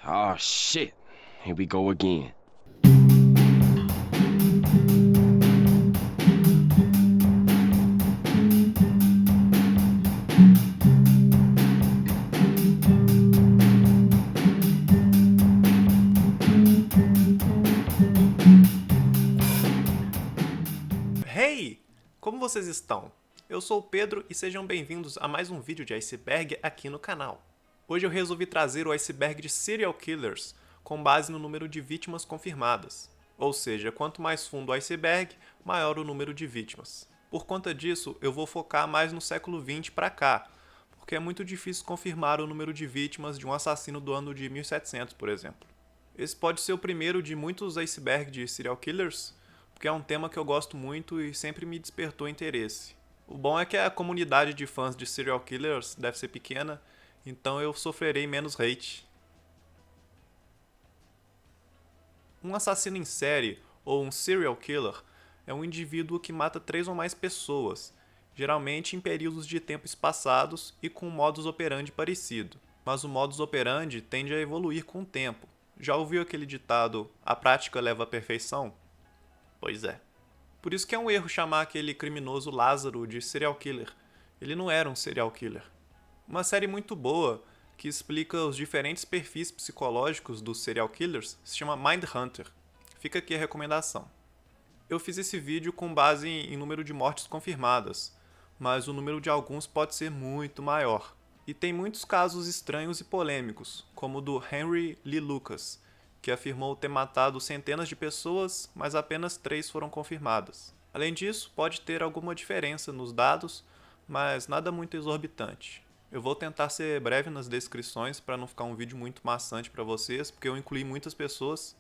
Oh shit. Here we go again. Hey! Como vocês estão? Eu sou o Pedro e sejam bem-vindos a mais um vídeo de iceberg aqui no canal. Hoje eu resolvi trazer o iceberg de serial killers com base no número de vítimas confirmadas. Ou seja, quanto mais fundo o iceberg, maior o número de vítimas. Por conta disso, eu vou focar mais no século XX para cá, porque é muito difícil confirmar o número de vítimas de um assassino do ano de 1700, por exemplo. Esse pode ser o primeiro de muitos icebergs de serial killers, porque é um tema que eu gosto muito e sempre me despertou interesse. O bom é que a comunidade de fãs de serial killers deve ser pequena, então eu sofrerei menos hate. Um assassino em série, ou um serial killer, é um indivíduo que mata 3 ou mais pessoas, geralmente em períodos de tempo espaçados e com um modus operandi parecido. Mas o modus operandi tende a evoluir com o tempo. Já ouviu aquele ditado, a prática leva à perfeição? Pois é. Por isso que é um erro chamar aquele criminoso Lázaro de serial killer. Ele não era um serial killer. Uma série muito boa, que explica os diferentes perfis psicológicos dos serial killers, se chama Mindhunter. Fica aqui a recomendação. Eu fiz esse vídeo com base em número de mortes confirmadas, mas o número de alguns pode ser muito maior. E tem muitos casos estranhos e polêmicos, como o do Henry Lee Lucas, que afirmou ter matado centenas de pessoas, mas apenas 3 foram confirmadas. Além disso, pode ter alguma diferença nos dados, mas nada muito exorbitante. Eu vou tentar ser breve nas descrições para não ficar um vídeo muito maçante para vocês, porque eu incluí muitas pessoas,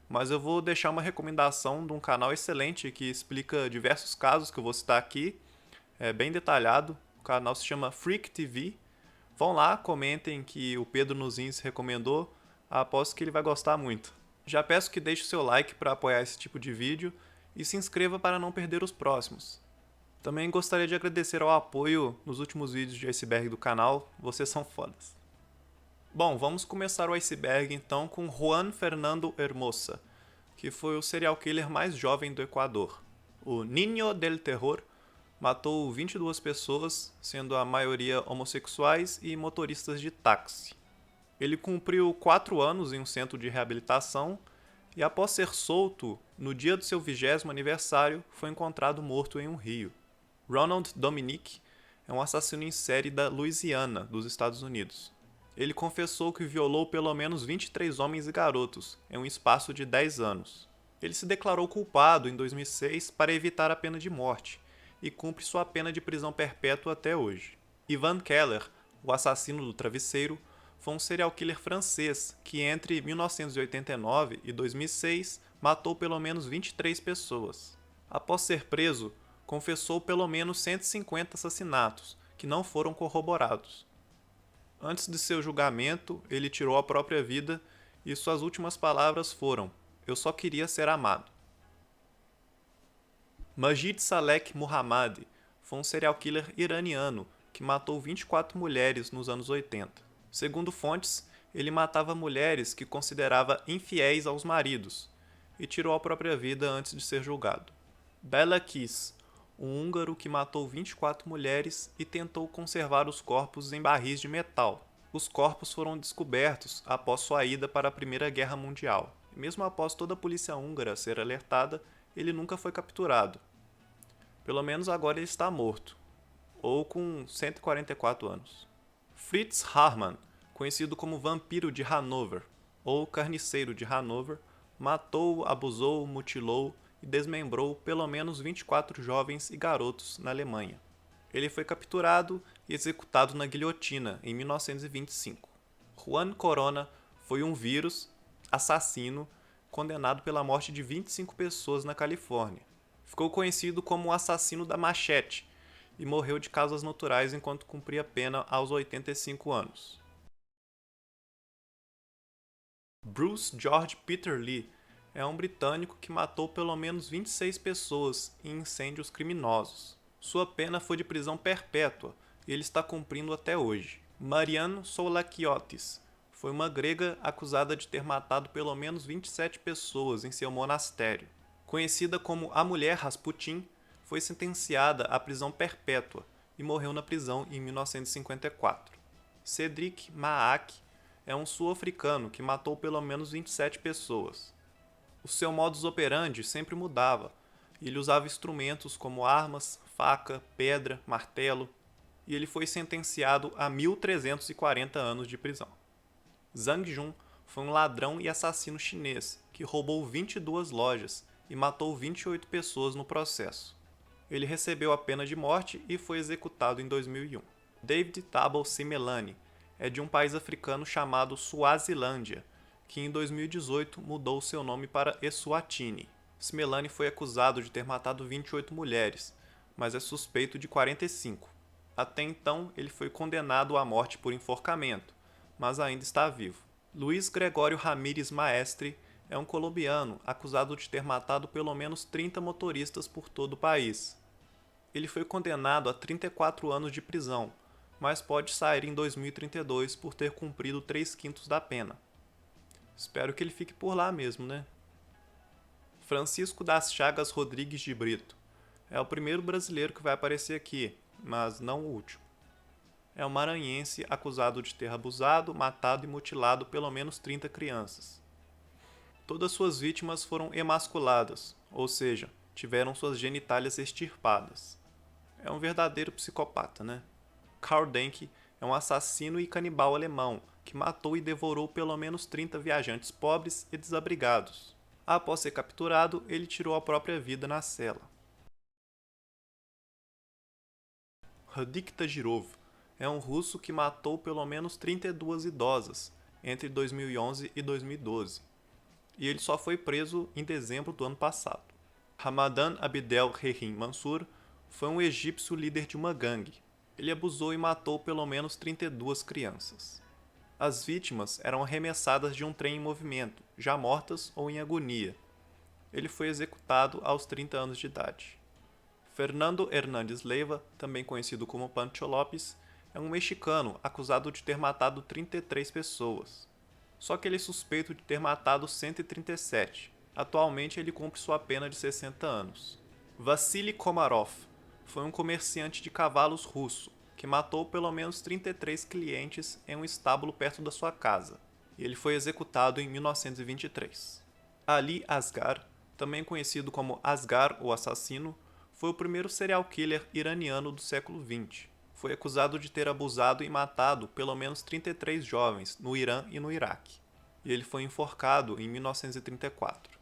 mas eu vou deixar uma recomendação de um canal excelente que explica diversos casos que eu vou citar aqui, é bem detalhado. O canal se chama Freak TV. Vão lá, comentem que o Pedro Nuzins recomendou, aposto que ele vai gostar muito. Já peço que deixe o seu like para apoiar esse tipo de vídeo e se inscreva para não perder os próximos. Também gostaria de agradecer ao apoio nos últimos vídeos de iceberg do canal, vocês são fodas. Bom, vamos começar o iceberg então com Juan Fernando Hermosa, que foi o serial killer mais jovem do Equador. O Niño del Terror matou 22 pessoas, sendo a maioria homossexuais e motoristas de táxi. Ele cumpriu 4 anos em um centro de reabilitação e, após ser solto, no dia do seu 20º aniversário, foi encontrado morto em um rio. Ronald Dominique é um assassino em série da Louisiana, dos Estados Unidos. Ele confessou que violou pelo menos 23 homens e garotos, em um espaço de 10 anos. Ele se declarou culpado em 2006 para evitar a pena de morte, e cumpre sua pena de prisão perpétua até hoje. Ivan Keller, o assassino do travesseiro, foi um serial killer francês que entre 1989 e 2006 matou pelo menos 23 pessoas. Após ser preso, confessou pelo menos 150 assassinatos, que não foram corroborados. Antes de seu julgamento, ele tirou a própria vida e suas últimas palavras foram: "Eu só queria ser amado". Majid Salek Muhammad foi um serial killer iraniano que matou 24 mulheres nos anos 80. Segundo fontes, ele matava mulheres que considerava infiéis aos maridos e tirou a própria vida antes de ser julgado. Bela Kiss, um húngaro que matou 24 mulheres e tentou conservar os corpos em barris de metal. Os corpos foram descobertos após sua ida para a Primeira Guerra Mundial. E mesmo após toda a polícia húngara ser alertada, ele nunca foi capturado. Pelo menos agora ele está morto, ou com 144 anos. Fritz Haarmann, conhecido como Vampiro de Hanover, ou Carniceiro de Hanover, matou, abusou, mutilou e desmembrou pelo menos 24 jovens e garotos na Alemanha. Ele foi capturado e executado na guilhotina em 1925. Juan Corona foi um vírus assassino condenado pela morte de 25 pessoas na Califórnia. Ficou conhecido como o assassino da machete e morreu de causas naturais enquanto cumpria pena aos 85 anos. Bruce George Peter Lee é um britânico que matou pelo menos 26 pessoas em incêndios criminosos. Sua pena foi de prisão perpétua e ele está cumprindo até hoje. Mariano Soulakiotis foi uma grega acusada de ter matado pelo menos 27 pessoas em seu monastério. Conhecida como a Mulher Rasputin, foi sentenciada à prisão perpétua e morreu na prisão em 1954. Cedric Maak é um sul-africano que matou pelo menos 27 pessoas. O seu modus operandi sempre mudava, e ele usava instrumentos como armas, faca, pedra, martelo, e ele foi sentenciado a 1.340 anos de prisão. Zhang Jun foi um ladrão e assassino chinês que roubou 22 lojas e matou 28 pessoas no processo. Ele recebeu a pena de morte e foi executado em 2001. David Tabo Simelane é de um país africano chamado Suazilândia, que em 2018 mudou seu nome para Eswatini. Simelane foi acusado de ter matado 28 mulheres, mas é suspeito de 45. Até então, ele foi condenado à morte por enforcamento, mas ainda está vivo. Luiz Gregório Ramírez Maestre é um colombiano acusado de ter matado pelo menos 30 motoristas por todo o país. Ele foi condenado a 34 anos de prisão, mas pode sair em 2032 por ter cumprido 3/5 da pena. Espero que ele fique por lá mesmo, né? Francisco das Chagas Rodrigues de Brito é o primeiro brasileiro que vai aparecer aqui, mas não o último. É um maranhense acusado de ter abusado, matado e mutilado pelo menos 30 crianças. Todas suas vítimas foram emasculadas, ou seja, tiveram suas genitálias extirpadas. É um verdadeiro psicopata, né? Karl Denk é um assassino e canibal alemão que matou e devorou pelo menos 30 viajantes pobres e desabrigados. Após ser capturado, ele tirou a própria vida na cela. Radik Tagirov é um russo que matou pelo menos 32 idosas entre 2011 e 2012, e ele só foi preso em dezembro do ano passado. Hamadan Abdel Rahim Mansur foi um egípcio líder de uma gangue. Ele abusou e matou pelo menos 32 crianças. As vítimas eram arremessadas de um trem em movimento, já mortas ou em agonia. Ele foi executado aos 30 anos de idade. Fernando Hernández Leiva, também conhecido como Pancho Lopes, é um mexicano acusado de ter matado 33 pessoas. Só que ele é suspeito de ter matado 137. Atualmente ele cumpre sua pena de 60 anos. Vassily Komarov foi um comerciante de cavalos russo que matou pelo menos 33 clientes em um estábulo perto da sua casa, e ele foi executado em 1923. Ali Asghar, também conhecido como Asghar o Assassino, foi o primeiro serial killer iraniano do século XX. Foi acusado de ter abusado e matado pelo menos 33 jovens no Irã e no Iraque, e ele foi enforcado em 1934.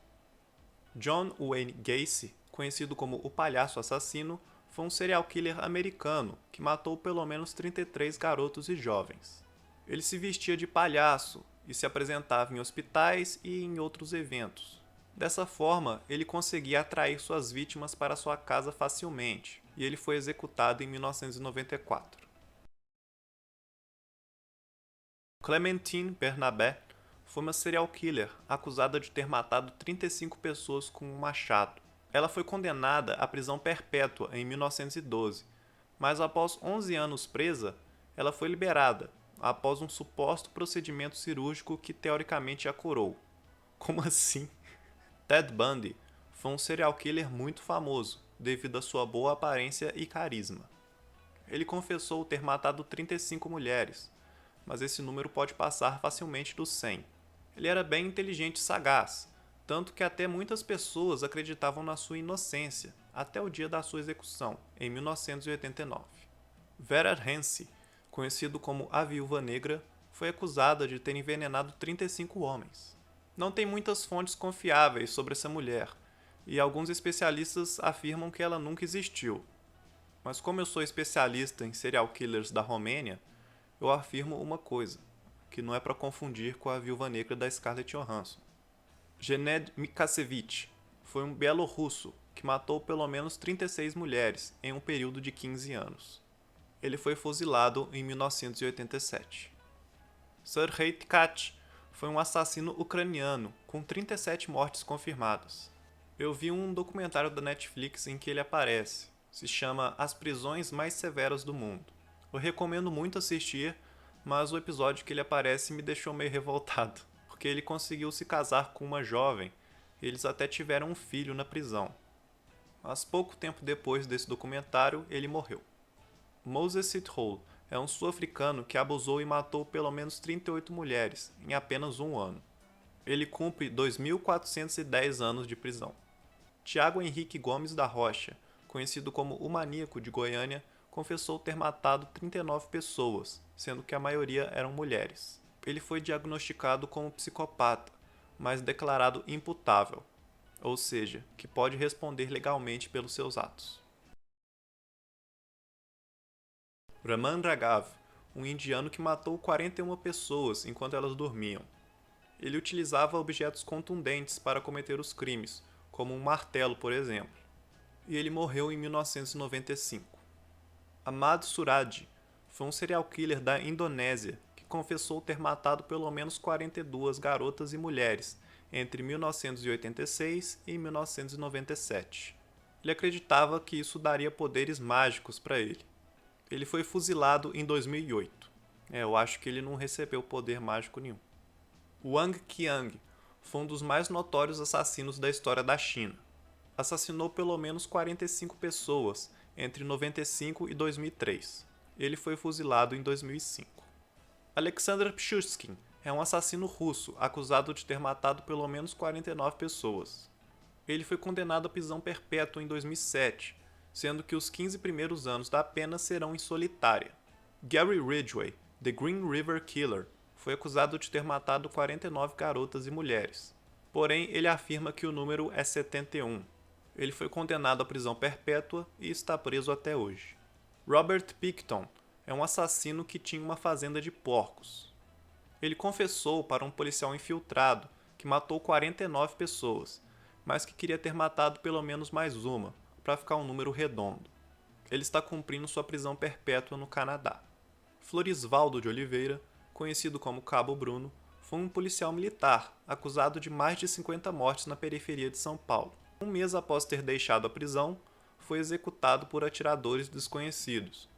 John Wayne Gacy, conhecido como o Palhaço Assassino, foi um serial killer americano que matou pelo menos 33 garotos e jovens. Ele se vestia de palhaço e se apresentava em hospitais e em outros eventos. Dessa forma, ele conseguia atrair suas vítimas para sua casa facilmente, e ele foi executado em 1994. Clementine Bernabé foi uma serial killer acusada de ter matado 35 pessoas com um machado. Ela foi condenada à prisão perpétua em 1912, mas após 11 anos presa, ela foi liberada, após um suposto procedimento cirúrgico que teoricamente a curou. Como assim? Ted Bundy foi um serial killer muito famoso, devido à sua boa aparência e carisma. Ele confessou ter matado 35 mulheres, mas esse número pode passar facilmente dos 100. Ele era bem inteligente e sagaz, tanto que até muitas pessoas acreditavam na sua inocência, até o dia da sua execução, em 1989. Vera Hensey, conhecido como a Viúva Negra, foi acusada de ter envenenado 35 homens. Não tem muitas fontes confiáveis sobre essa mulher, e alguns especialistas afirmam que ela nunca existiu. Mas como eu sou especialista em serial killers da Romênia, eu afirmo uma coisa, que não é para confundir com a Viúva Negra da Scarlett Johansson. Gened Mikasevich foi um bielorrusso que matou pelo menos 36 mulheres em um período de 15 anos. Ele foi fuzilado em 1987. Sergei Tkach foi um assassino ucraniano com 37 mortes confirmadas. Eu vi um documentário da Netflix em que ele aparece. Se chama As Prisões Mais Severas do Mundo. Eu recomendo muito assistir, mas o episódio que ele aparece me deixou meio revoltado, porque ele conseguiu se casar com uma jovem e eles até tiveram um filho na prisão. Mas pouco tempo depois desse documentário, ele morreu. Moses Sithole é um sul-africano que abusou e matou pelo menos 38 mulheres em apenas um ano. Ele cumpre 2.410 anos de prisão. Tiago Henrique Gomes da Rocha, conhecido como o Maníaco de Goiânia, confessou ter matado 39 pessoas, sendo que a maioria eram mulheres. Ele foi diagnosticado como psicopata, mas declarado imputável, ou seja, que pode responder legalmente pelos seus atos. Raman Raghav, um indiano que matou 41 pessoas enquanto elas dormiam. Ele utilizava objetos contundentes para cometer os crimes, como um martelo, por exemplo. E ele morreu em 1995. Ahmad Suradi foi um serial killer da Indonésia que confessou ter matado pelo menos 42 garotas e mulheres entre 1986 e 1997. Ele acreditava que isso daria poderes mágicos para ele. Ele foi fuzilado em 2008. Eu acho que ele não recebeu poder mágico nenhum. Wang Qiang foi um dos mais notórios assassinos da história da China. Assassinou pelo menos 45 pessoas entre 95 e 2003. Ele foi fuzilado em 2005. Alexander Pshushkin é um assassino russo acusado de ter matado pelo menos 49 pessoas. Ele foi condenado à prisão perpétua em 2007, sendo que os 15 primeiros anos da pena serão em solitária. Gary Ridgway, The Green River Killer, foi acusado de ter matado 49 garotas e mulheres. Porém, ele afirma que o número é 71. Ele foi condenado à prisão perpétua e está preso até hoje. Robert Picton é um assassino que tinha uma fazenda de porcos. Ele confessou para um policial infiltrado que matou 49 pessoas, mas que queria ter matado pelo menos mais uma, para ficar um número redondo. Ele está cumprindo sua prisão perpétua no Canadá. Florisvaldo de Oliveira, conhecido como Cabo Bruno, foi um policial militar acusado de mais de 50 mortes na periferia de São Paulo. Um mês após ter deixado a prisão, foi executado por atiradores desconhecidos.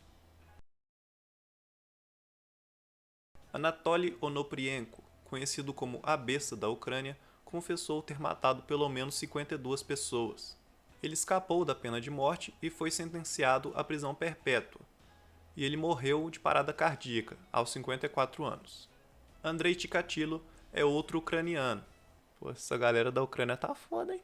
Anatoly Onoprienko, conhecido como a Besta da Ucrânia, confessou ter matado pelo menos 52 pessoas. Ele escapou da pena de morte e foi sentenciado à prisão perpétua. E ele morreu de parada cardíaca, aos 54 anos. Andrei Chikatilo é outro ucraniano. Pô, essa galera da Ucrânia tá foda, hein?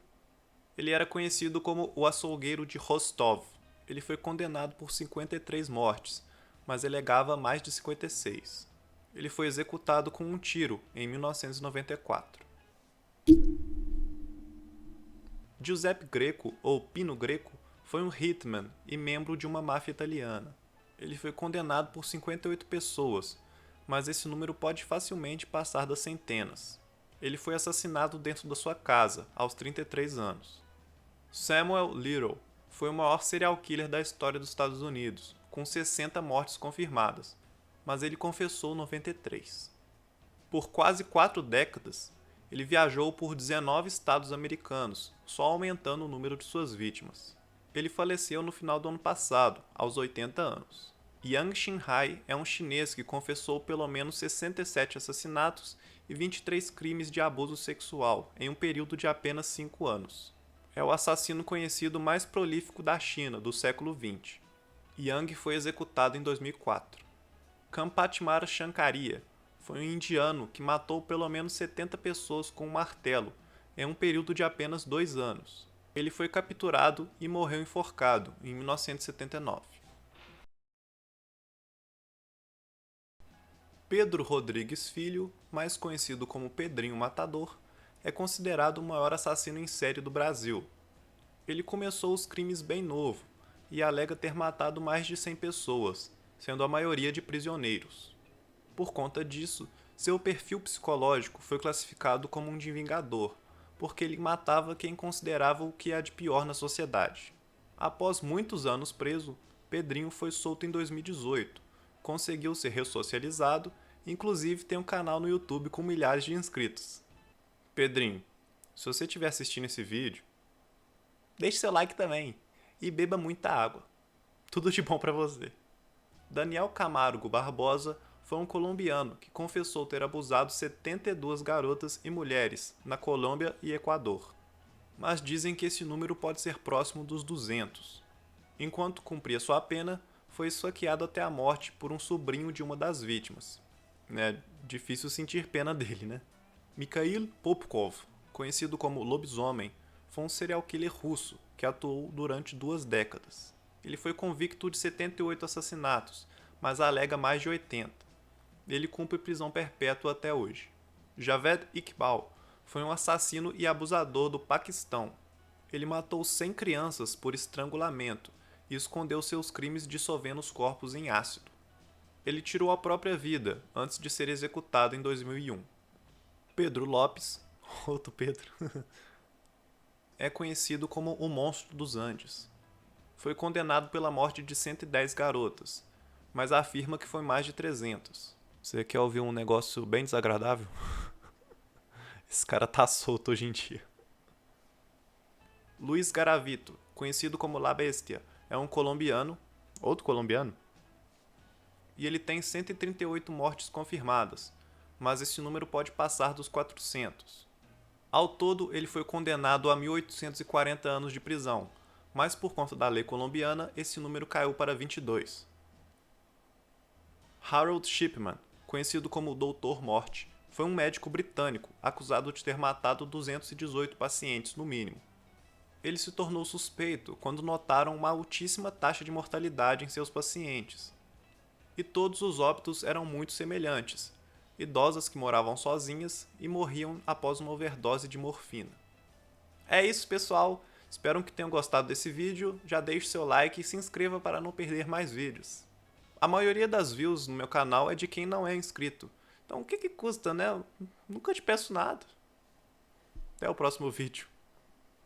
Ele era conhecido como o açougueiro de Rostov. Ele foi condenado por 53 mortes, mas alegava mais de 56. Ele foi executado com um tiro em 1994. Giuseppe Greco, ou Pino Greco, foi um hitman e membro de uma máfia italiana. Ele foi condenado por 58 pessoas, mas esse número pode facilmente passar das centenas. Ele foi assassinado dentro da sua casa, aos 33 anos. Samuel Little foi o maior serial killer da história dos Estados Unidos, com 60 mortes confirmadas, mas ele confessou 93. Por quase 4 décadas, ele viajou por 19 estados americanos, só aumentando o número de suas vítimas. Ele faleceu no final do ano passado, aos 80 anos. Yang Xinhai é um chinês que confessou pelo menos 67 assassinatos e 23 crimes de abuso sexual em um período de apenas 5 anos. É o assassino conhecido mais prolífico da China do século XX. Yang foi executado em 2004. Kampatmara Shankaria foi um indiano que matou pelo menos 70 pessoas com um martelo em um período de apenas 2 anos. Ele foi capturado e morreu enforcado em 1979. Pedro Rodrigues Filho, mais conhecido como Pedrinho Matador, é considerado o maior assassino em série do Brasil. Ele começou os crimes bem novo e alega ter matado mais de 100 pessoas, sendo a maioria de prisioneiros. Por conta disso, seu perfil psicológico foi classificado como um de vingador, porque ele matava quem considerava o que há de pior na sociedade. Após muitos anos preso, Pedrinho foi solto em 2018, conseguiu ser ressocializado e inclusive tem um canal no YouTube com milhares de inscritos. Pedrinho, se você estiver assistindo esse vídeo, deixe seu like também e beba muita água. Tudo de bom pra você. Daniel Camargo Barbosa foi um colombiano que confessou ter abusado 72 garotas e mulheres na Colômbia e Equador. Mas dizem que esse número pode ser próximo dos 200. Enquanto cumpria sua pena, foi esfaqueado até a morte por um sobrinho de uma das vítimas. É difícil sentir pena dele, né? Mikhail Popkov, conhecido como Lobisomem, foi um serial killer russo que atuou durante 2 décadas. Ele foi convicto de 78 assassinatos, mas alega mais de 80. Ele cumpre prisão perpétua até hoje. Javed Iqbal foi um assassino e abusador do Paquistão. Ele matou 100 crianças por estrangulamento e escondeu seus crimes dissolvendo os corpos em ácido. Ele tirou a própria vida antes de ser executado em 2001. Pedro Lopes, outro Pedro, é conhecido como o Monstro dos Andes. Foi condenado pela morte de 110 garotas, mas afirma que foi mais de 300. Você quer ouvir um negócio bem desagradável? Esse cara tá solto hoje em dia. Luiz Garavito, conhecido como La Bestia, é um colombiano, outro colombiano, e ele tem 138 mortes confirmadas, mas esse número pode passar dos 400. Ao todo, ele foi condenado a 1.840 anos de prisão, mas por conta da lei colombiana, esse número caiu para 22. Harold Shipman, conhecido como Doutor Morte, foi um médico britânico acusado de ter matado 218 pacientes, no mínimo. Ele se tornou suspeito quando notaram uma altíssima taxa de mortalidade em seus pacientes. E todos os óbitos eram muito semelhantes, idosas que moravam sozinhas e morriam após uma overdose de morfina. É isso, pessoal. Espero que tenham gostado desse vídeo. Já deixe seu like e se inscreva para não perder mais vídeos. A maioria das views no meu canal é de quem não é inscrito. Então o que custa, né? Eu nunca te peço nada. Até o próximo vídeo.